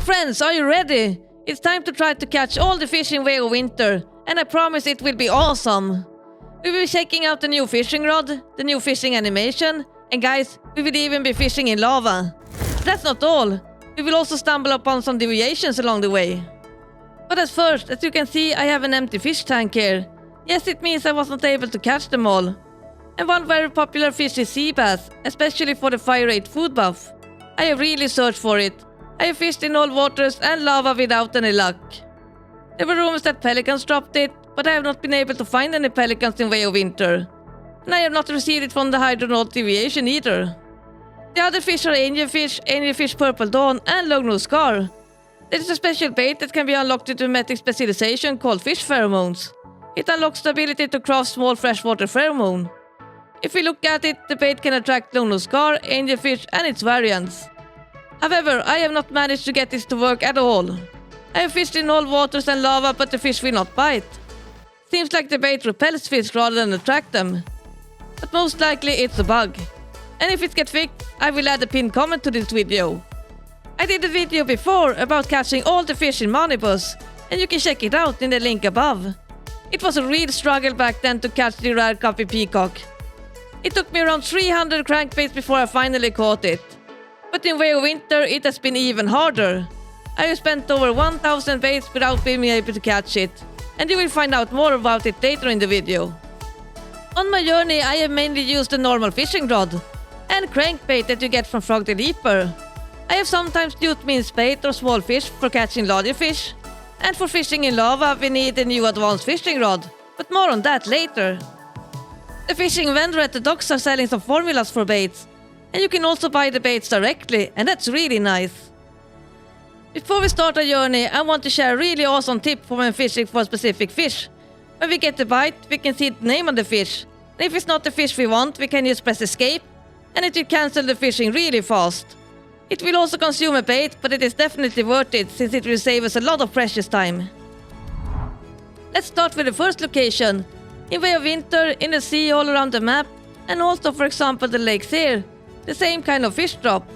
friends, are you ready? It's time to try to catch all the fish in Way of Winter, and I promise it will be awesome. We will be checking out the new fishing rod, the new fishing animation, and guys, we will even be fishing in lava. That's not all. We will also stumble upon some deviations along the way. But at first, as you can see, I have an empty fish tank here. Yes, it means I was not able to catch them all. And one very popular fish is sea bass, especially for the fire rate food buff. I have really searched for it. I have fished in all waters and lava without any luck. There were rumors that pelicans dropped it, but I have not been able to find any pelicans in Way of Winter. And I have not received it from the hydronaut deviation either. The other fish are angelfish purple dawn, and longnose scar. There is a special bait that can be unlocked with a metic specialization called fish pheromones. It unlocks the ability to craft small freshwater pheromone. If we look at it, the bait can attract longnose scar, angelfish, and its variants. However, I have not managed to get this to work at all. I have fished in all waters and lava, but the fish will not bite. Seems like the bait repels fish rather than attract them. But most likely it's a bug. And if it gets fixed, I will add a pinned comment to this video. I did a video before about catching all the fish in Manibus, and you can check it out in the link above. It was a real struggle back then to catch the rare Guppy Peacock. It took me around 300 crankbaits before I finally caught it. But in Way of Winter it has been even harder. I have spent over 1000 baits without being able to catch it, and you will find out more about it later in the video. On my journey I have mainly used the normal fishing rod and crankbait that you get from Frog the Leaper. I have sometimes used minced bait or small fish for catching larger fish, and for fishing in lava we need a new advanced fishing rod, but more on that later. The fishing vendor at the docks are selling some formulas for baits, and you can also buy the baits directly, and that's really nice. Before we start our journey, I want to share a really awesome tip for when fishing for a specific fish. When we get the bite, we can see the name on the fish, and if it's not the fish we want, we can just press escape, and it will cancel the fishing really fast. It will also consume a bait, but it is definitely worth it since it will save us a lot of precious time. Let's start with the first location. In Way of Winter, in the sea all around the map, and also for example the lakes here, the same kind of fish drop.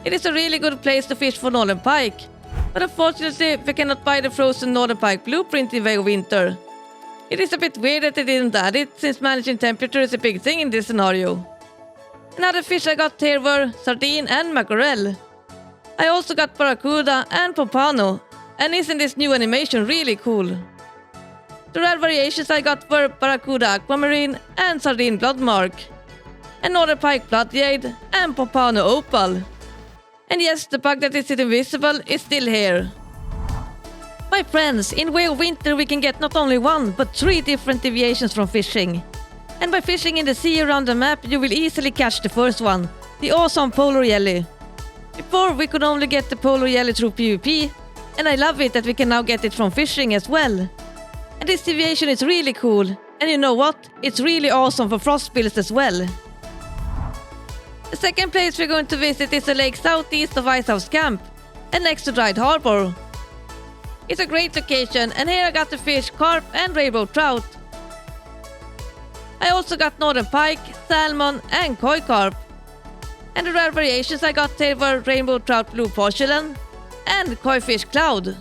It is a really good place to fish for Northern Pike, but unfortunately we cannot buy the frozen Northern Pike blueprint in Way of Winter. It is a bit weird that they didn't add it, since managing temperature is a big thing in this scenario. Another fish I got here were sardine and mackerel. I also got barracuda and pompano, and isn't this new animation really cool? The rare variations I got were barracuda aquamarine and sardine bloodmark, and Northern Pike bloodjade and pompano opal. And yes, the bug that is invisible is still here. My friends, in Way of Winter we can get not only one, but 3 different deviations from fishing. And by fishing in the sea around the map, you will easily catch the first one, the awesome polar jelly. Before we could only get the polar jelly through PvP, and I love it that we can now get it from fishing as well. And this deviation is really cool, and you know what? It's really awesome for frost builds as well. The second place we're going to visit is a lake southeast of Icehouse Camp, and next to Dried Harbor. It's a great location, and here I got the fish carp and rainbow trout. I also got Northern Pike, salmon and koi carp. And the rare variations I got here were rainbow trout blue porcelain and koi fish cloud.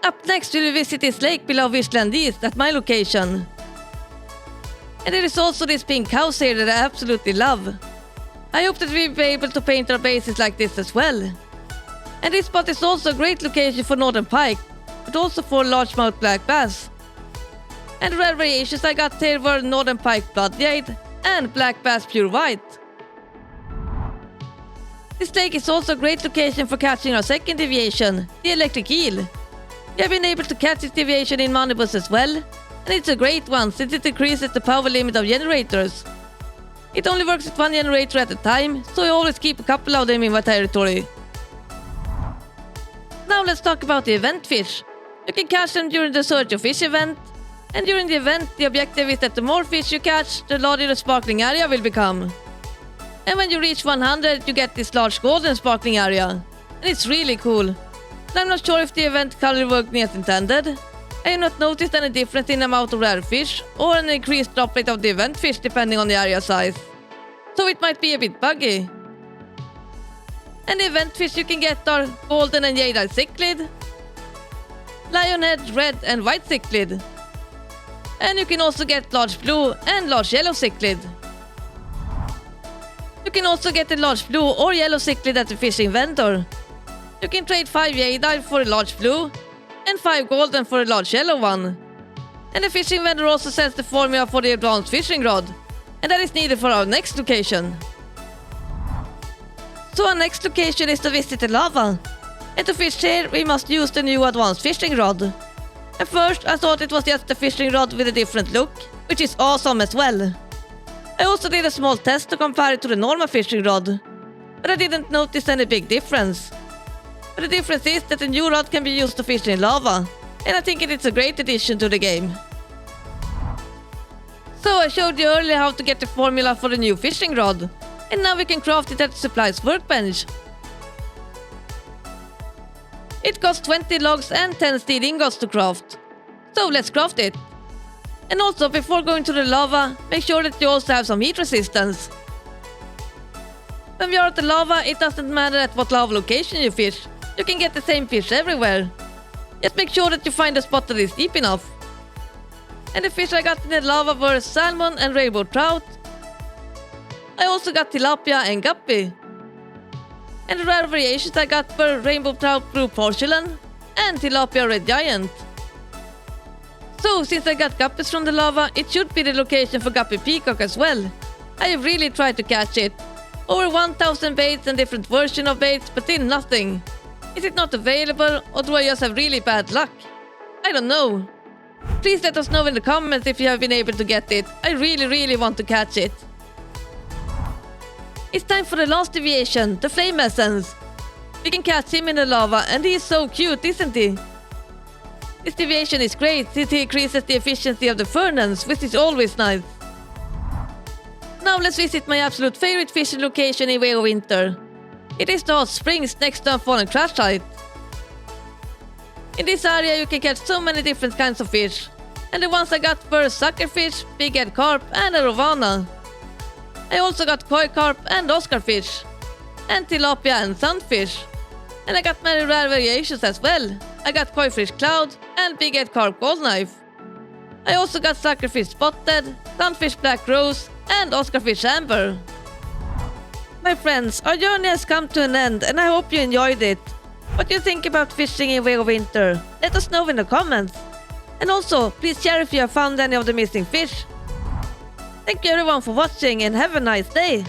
Up next we will visit this lake below Wishland East at my location. And there is also this pink house here that I absolutely love. I hope that we will be able to paint our bases like this as well. And this spot is also a great location for Northern Pike, but also for largemouth black bass. And the rare variations I got here were Northern Pike bloodjade and black bass pure white. This lake is also a great location for catching our second deviation, the electric eel. We have been able to catch this deviation in Manibus as well, and it's a great one since it decreases the power limit of generators. It only works with 1 generator at a time, so I always keep a couple of them in my territory. Now let's talk about the event fish. You can catch them during the Search of Fish event, and during the event the objective is that the more fish you catch, the larger the sparkling area will become. And when you reach 100 you get this large golden sparkling area, and it's really cool. And I'm not sure if the event color worked as intended. I have not noticed any difference in the amount of rare fish or an increased drop rate of the event fish depending on the area size. So it might be a bit buggy. And the event fish you can get are golden and jadeite cichlid, lionhead red and white cichlid, and you can also get large blue and large yellow cichlid. You can also get a large blue or yellow cichlid at the fishing vendor. You can trade 5 jadeite for a large blue and 5 golden for a large yellow one. And the fishing vendor also sells the formula for the advanced fishing rod, and that is needed for our next location. So our next location is to visit the lava. And to fish here, we must use the new advanced fishing rod. At first, I thought it was just a fishing rod with a different look, which is awesome as well. I also did a small test to compare it to the normal fishing rod, but I didn't notice any big difference. But the difference is that the new rod can be used to fish in lava, and I think it is a great addition to the game. So I showed you earlier how to get the formula for the new fishing rod, and now we can craft it at the supplies workbench. It costs 20 logs and 10 steel ingots to craft. So let's craft it. And also, before going to the lava, make sure that you also have some heat resistance. When we are at the lava, it doesn't matter at what lava location you fish. You can get the same fish everywhere. Just make sure that you find a spot that is deep enough. And the fish I got in the lava were salmon and rainbow trout. I also got tilapia and guppy. And the rare variations I got were rainbow trout blue porcelain and tilapia red giant. So since I got guppies from the lava, it should be the location for guppy peacock as well. I have really tried to catch it. Over 1000 baits and different versions of baits, but still nothing. Is it not available, or do I just have really bad luck? I don't know. Please let us know in the comments if you have been able to get it. I really want to catch it. It's time for the last deviation, the flame essence. We can catch him in the lava, and he is so cute, isn't he? This deviation is great since he increases the efficiency of the furnace, which is always nice. Now let's visit my absolute favorite fishing location in Winter. It is the hot springs next to Unfallen Crash Site. In this area you can catch so many different kinds of fish, and the ones I got were suckerfish, big-head carp and a rovana. I also got koi carp and oscar fish, and tilapia and sunfish. And I got many rare variations as well. I got koi fish cloud and big-head carp gold knife. I also got suckerfish spotted, sunfish black rose and oscarfish amber. My friends, our journey has come to an end and I hope you enjoyed it. What do you think about fishing in Winter? Let us know in the comments. And also, please share if you have found any of the missing fish. Thank you everyone for watching and have a nice day.